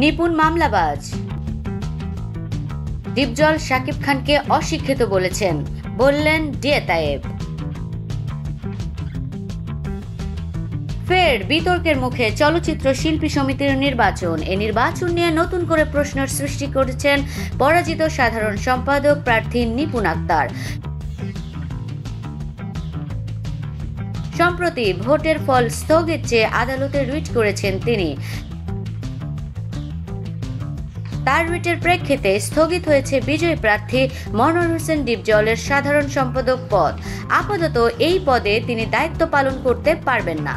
নিপুণ মামলাবাজ। ডিপজল শাকিব খানকে অশিক্ষিত বলেছেন, বললেন ডিএ তায়েব। ফের বিতর্কের মুখে চলচ্চিত্র শিল্পী সমিতির নির্বাচন। এই নির্বাচন নিয়ে নতুন করে প্রশ্নের সৃষ্টি করেছেন পরাজিত সাধারণ সম্পাদক প্রার্থী নিপুণ আক্তার। সম্প্রতি ভোটের ফল স্থগিত চেয়ে আদালতে রিট করেছেন তিনি। তার রিটের প্রেক্ষিতে স্থগিত হয়েছে বিজয়ী প্রার্থী মনোয়ার হোসেন ডিপজলের সাধারণ সম্পাদক পদ। আপাতত এই পদে তিনি দায়িত্ব পালন করতে পারবেন না।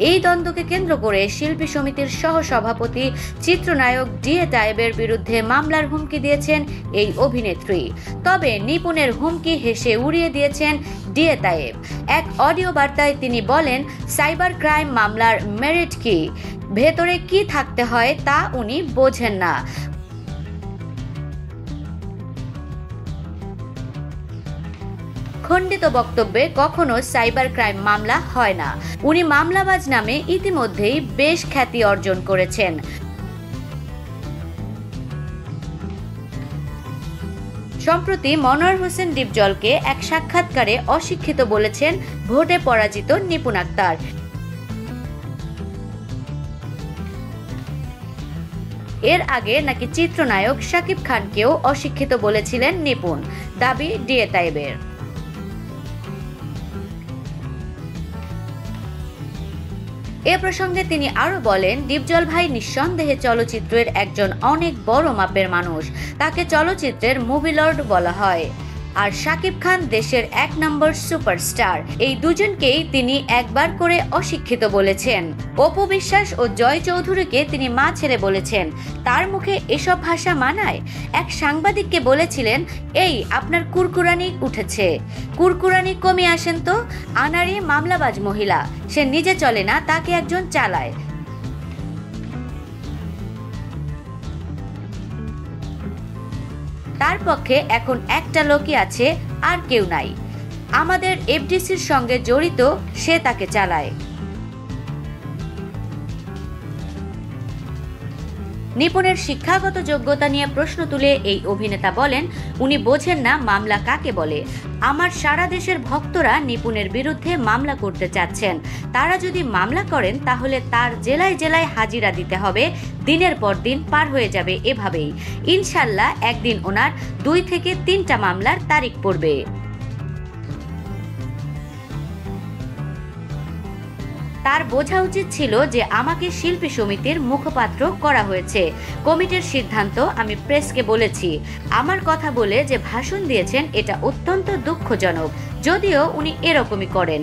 এই দ্বন্দ্বকে কেন্দ্র করে শিল্পী সমিতির সহসভাপতি চিত্রনায়ক ডিএ তায়েবের বিরুদ্ধে মামলার হুমকি দিয়েছেন এই অভিনেত্রী। তবে নিপুণের হুমকি হেসে উড়িয়ে দিয়েছেন ডিএ তায়েব। এক অডিও বার্তায় তিনি বলেন, সাইবার ক্রাইম মামলার মেরিট কি, ভেতরে কি থাকতে হয় তা উনি বোঝেন না। খণ্ডিত বক্তব্যে কখনো সাইবার ক্রাইম মামলা হয় না। উনি মামলাবাজ নামে ইতিমধ্যেই বেশ খ্যাতি অর্জন করেছেন। সম্প্রতি মনোয়ার হোসেন ডিপজলকে এক সাক্ষাৎকারে অশিক্ষিত বলেছেন ভোটে পরাজিত নিপুণ আক্তার। এর আগে নাকি চিত্রনায়ক শাকিব খানকেও অশিক্ষিত বলেছিলেন নিপুণ, দাবি ডিএ তায়েবের। এ প্রসঙ্গে তিনি আরো বলেন, ডিপজল ভাই নিঃসন্দেহে চলচ্চিত্রের একজন অনেক বড় মাপের মানুষ। তাকে চলচ্চিত্রের মুভি লর্ড বলা হয়। আর শাকিব খান দেশের 1 নম্বর সুপারস্টার। এই দুজনকেই তিনি একবার করে অশিক্ষিত বলেছেন। অপু বিশ্বাস ও জয় চৌধুরীকে তিনি মা ছেড়ে বলেছেন। তার মুখে এসব ভাষা মানায়? এক সাংবাদিককে বলেছিলেন, এই আপনার কুরকুরানি উঠেছে, কুরকুরানি কমিয়ে আসেন তো। আনারি মামলাবাজ মহিলা, সে নিজে চলে না, তাকে একজন চালায়। তার পক্ষে এখন একটা লোকই আছে, আর কেউ নাই। আমাদের এফডিসির সঙ্গে জড়িত, সে তাকে চালায়। নিপুণের শিক্ষাগত যোগ্যতা নিয়ে প্রশ্ন তুলে এই অভিনেতা বলেন, উনি বোঝেন না মামলা কাকে বলে। আমার সারা দেশের ভক্তরা নিপুণের বিরুদ্ধে মামলা করতে চাচ্ছেন। তারা যদি মামলা করেন তাহলে তার জেলায় জেলায় হাজিরা দিতে হবে। দিনের পর দিন পার হয়ে যাবে এভাবেই। ইনশাল্লাহ একদিন ওনার 2 থেকে 3টা মামলার তারিখ পড়বে। তার বোঝা উচিত ছিল যে আমাকে শিল্পী সমিতির মুখপাত্র করা হয়েছে। কমিটির সিদ্ধান্ত আমি প্রেসকে বলেছি। আমার কথা বলে যে ভাষণ দিয়েছেন, এটা অত্যন্ত দুঃখজনক। যদিও উনি এরকমই করেন।